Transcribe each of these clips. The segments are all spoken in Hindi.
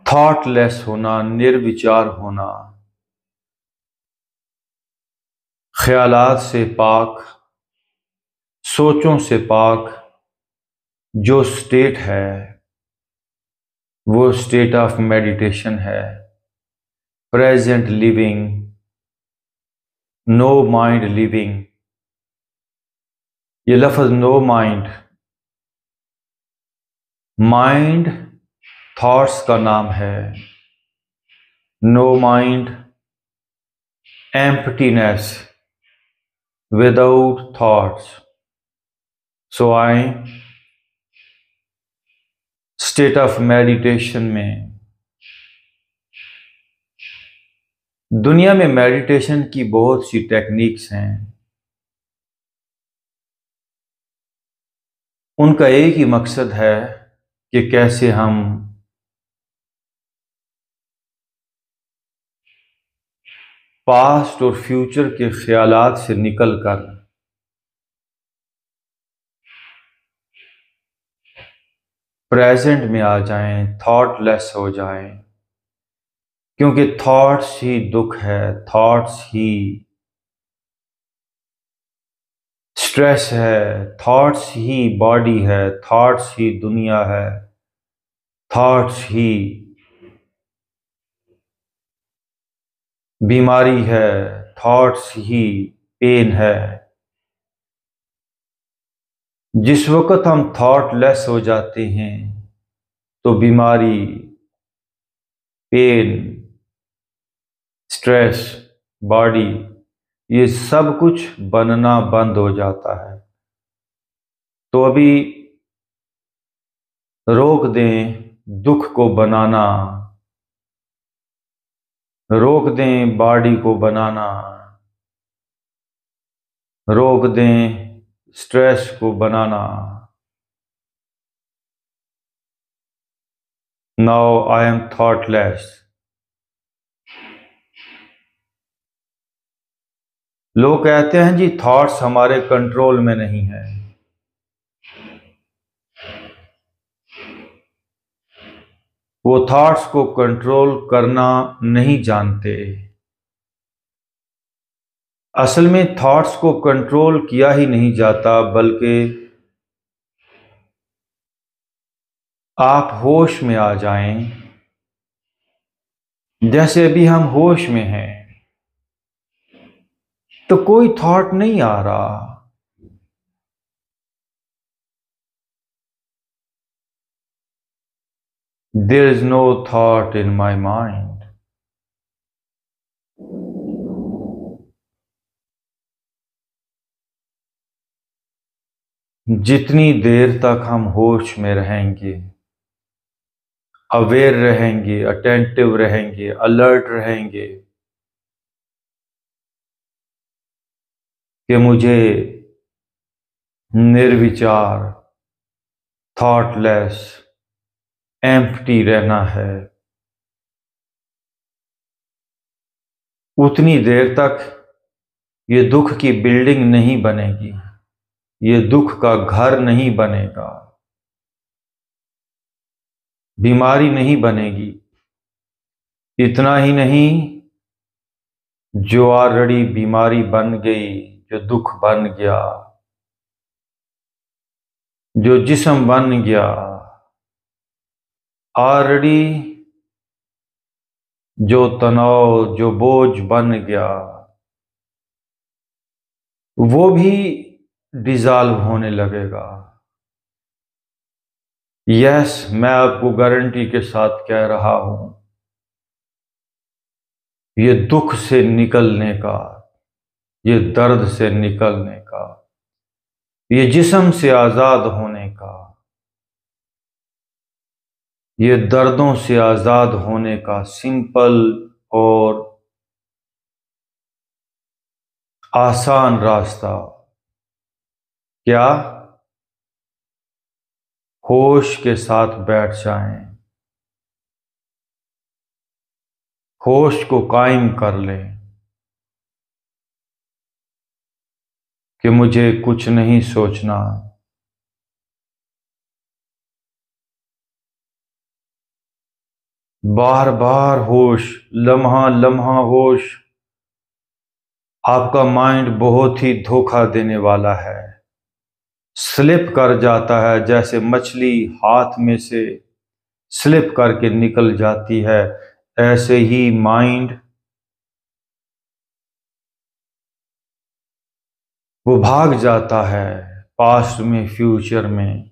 थॉटलेस होना, निर्विचार होना, ख्यालात से पाक, सोचों से पाक जो स्टेट है वो स्टेट ऑफ मेडिटेशन है। Present living, no mind living. ये लफ्ज नो माइंड, माइंड थॉट्स का नाम है। No mind, emptiness, without thoughts. So I state of meditation में। दुनिया में मेडिटेशन की बहुत सी टेक्निक्स हैं। उनका एक ही मकसद है कि कैसे हम पास्ट और फ्यूचर के ख्यालात से निकलकर प्रेजेंट में आ जाएं, थॉटलेस हो जाएं। क्योंकि थॉट्स ही दुख है, थॉट्स ही स्ट्रेस है, थॉट्स ही बॉडी है, थॉट्स ही दुनिया है, थॉट्स ही बीमारी है, थॉट्स ही पेन है। जिस वक्त हम थॉटलेस हो जाते हैं तो बीमारी, पेन, स्ट्रेस, बॉडी, ये सब कुछ बनना बंद हो जाता है। तो अभी रोक दें दुख को बनाना, रोक दें बॉडी को बनाना, रोक दें स्ट्रेस को बनाना। Now I am thoughtless. लोग कहते हैं जी थॉट्स हमारे कंट्रोल में नहीं है। वो थॉट्स को कंट्रोल करना नहीं जानते। असल में थॉट्स को कंट्रोल किया ही नहीं जाता, बल्कि आप होश में आ जाएं। जैसे अभी हम होश में हैं तो कोई थॉट नहीं आ रहा। There is no thought in my mind. जितनी देर तक हम होश में रहेंगे, अवेयर रहेंगे, अटेंटिव रहेंगे, अलर्ट रहेंगे कि मुझे निर्विचार, थॉटलेस, एम्प्टी रहना है, उतनी देर तक ये दुख की बिल्डिंग नहीं बनेगी, ये दुख का घर नहीं बनेगा, बीमारी नहीं बनेगी। इतना ही नहीं, जो ऑलरेडी बीमारी बन गई, जो दुख बन गया, जो जिस्म बन गया, ऑलरेडी जो तनाव, जो बोझ बन गया, वो भी डिसॉल्व होने लगेगा। यस, मैं आपको गारंटी के साथ कह रहा हूं, ये दुख से निकलने का, ये दर्द से निकलने का, ये जिस्म से आजाद होने का, ये दर्दों से आजाद होने का सिंपल और आसान रास्ता क्या? होश के साथ बैठ जाएं, होश को कायम कर लें कि मुझे कुछ नहीं सोचना, बार बार होश, लम्हा लम्हा होश। आपका माइंड बहुत ही धोखा देने वाला है। स्लिप कर जाता है, जैसे मछली हाथ में से स्लिप करके निकल जाती है, ऐसे ही माइंड वो भाग जाता है पास्ट में, फ्यूचर में।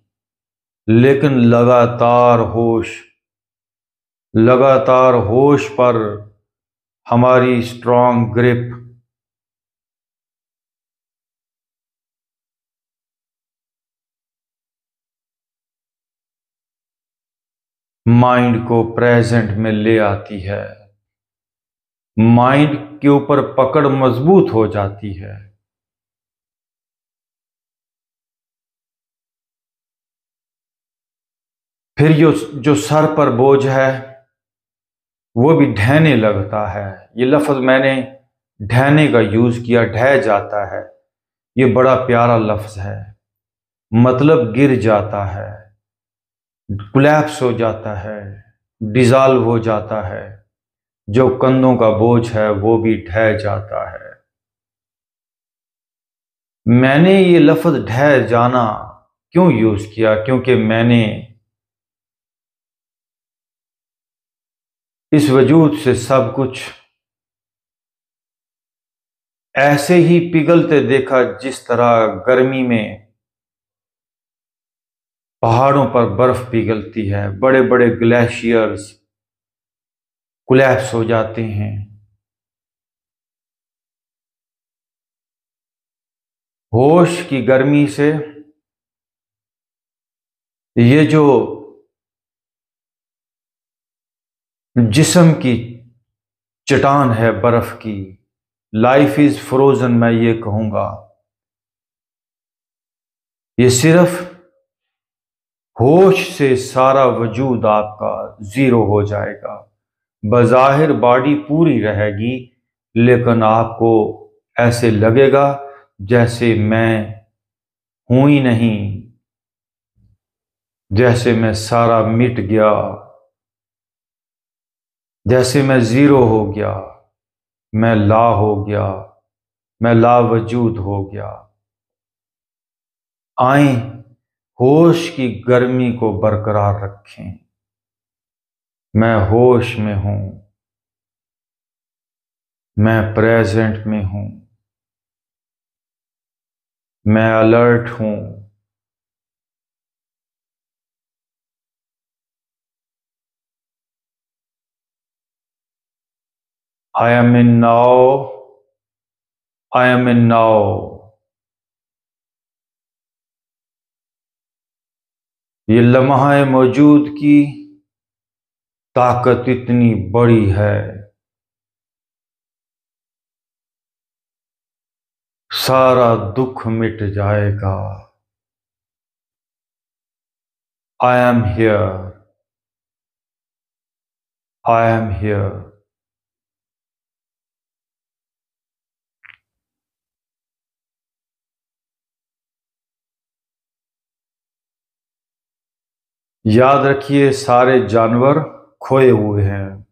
लेकिन लगातार होश पर हमारी स्ट्रॉन्ग ग्रिप, माइंड को प्रेजेंट में ले आती है। माइंड के ऊपर पकड़ मजबूत हो जाती है। फिर जो सर पर बोझ है वो भी ढहने लगता है। ये लफ्ज मैंने ढहने का यूज किया, ढह जाता है। ये बड़ा प्यारा लफ्ज है, मतलब गिर जाता है, कोलैप्स हो जाता है, डिजॉल्व हो जाता है। जो कंधों का बोझ है वो भी ढह जाता है। मैंने ये लफ्ज ढह जाना क्यों यूज किया? क्योंकि मैंने इस वजूद से सब कुछ ऐसे ही पिघलते देखा, जिस तरह गर्मी में पहाड़ों पर बर्फ पिघलती है, बड़े बड़े ग्लेशियर्स कोलैप्स हो जाते हैं। होश की गर्मी से ये जो जिस्म की चट्टान है बर्फ की, लाइफ इज फ्रोजन, मैं ये कहूंगा। ये सिर्फ होश से सारा वजूद आपका जीरो हो जाएगा। बज़ाहिर बॉडी पूरी रहेगी, लेकिन आपको ऐसे लगेगा जैसे मैं हूं ही नहीं, जैसे मैं सारा मिट गया, जैसे मैं जीरो हो गया, मैं ला हो गया, मैं लावजूद हो गया। आए होश की गर्मी को बरकरार रखें। मैं होश में हूं, मैं प्रेजेंट में हूं, मैं अलर्ट हूं। I am in now, I M in now. ये लम्हा मौजूद की ताकत इतनी बड़ी है, सारा दुख मिट जाएगा। I am here, I am here. याद रखिए, सारे जानवर खोए हुए हैं।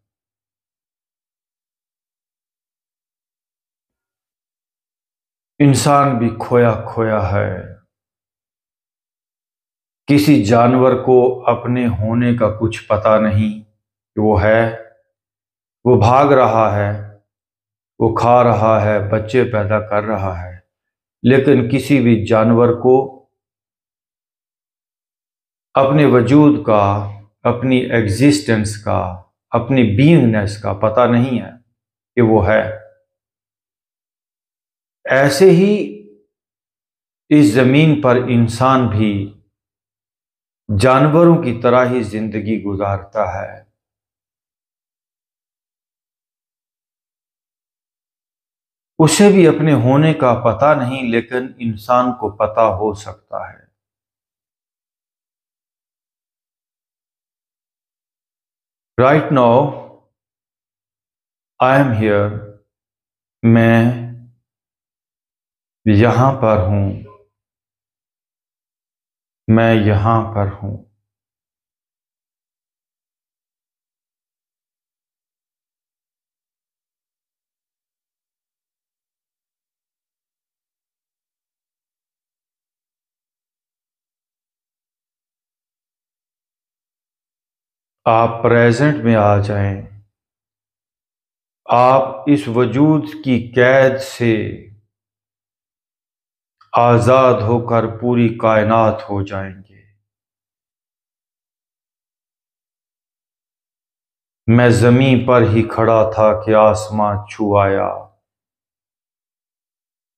इंसान भी खोया खोया है। किसी जानवर को अपने होने का कुछ पता नहीं कि वो है। वो भाग रहा है, वो खा रहा है, बच्चे पैदा कर रहा है। लेकिन किसी भी जानवर को अपने वजूद का, अपनी एग्जिस्टेंस का, अपनी बीइंगनेस का पता नहीं है कि वो है। ऐसे ही इस जमीन पर इंसान भी जानवरों की तरह ही जिंदगी गुजारता है। उसे भी अपने होने का पता नहीं, लेकिन इंसान को पता हो सकता है। Right now I am here, मैं यहां पर हूं, मैं यहां पर हूं। आप प्रेजेंट में आ जाएं। आप इस वजूद की कैद से आजाद होकर पूरी कायनात हो जाएंगे। मैं जमीन पर ही खड़ा था कि आसमां छू आया।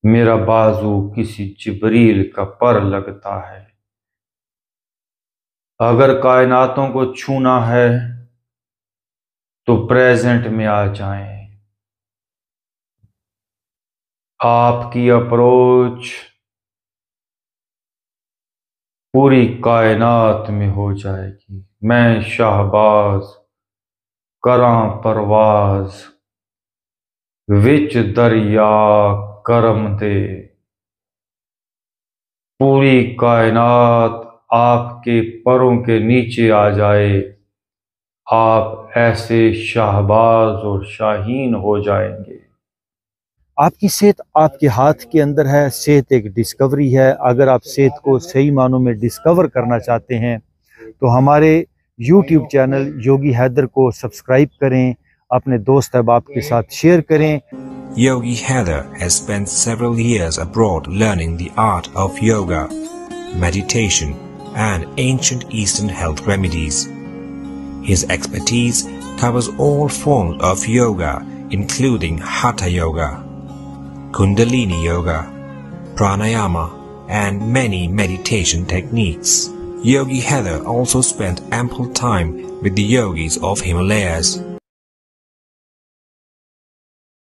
मेरा बाजू किसी जिब्रील का पर लगता है। अगर कायनातों को छूना है तो प्रेजेंट में आ जाएं। आपकी अप्रोच पूरी कायनात में हो जाएगी। मैं शाहबाज करां परवाज विच दरिया करम दे। पूरी कायनात आपके परों के नीचे आ जाए। आप ऐसे शाहबाज और शाहीन हो जाएंगे। आपकी सेहत आपके हाथ के अंदर है। सेहत एक डिस्कवरी है। अगर आप सेहत को सही मानों में डिस्कवर करना चाहते हैं तो हमारे YouTube चैनल योगी हैदर को सब्सक्राइब करें, अपने दोस्त अहबाब के साथ शेयर करें। Yogi Haider has spent several years abroad learning the art of yoga, meditation, and ancient Eastern health remedies. His expertise covers all forms of yoga, including Hatha Yoga, Kundalini Yoga, Pranayama, and many meditation techniques. Yogi Haider also spent ample time with the yogis of Himalayas.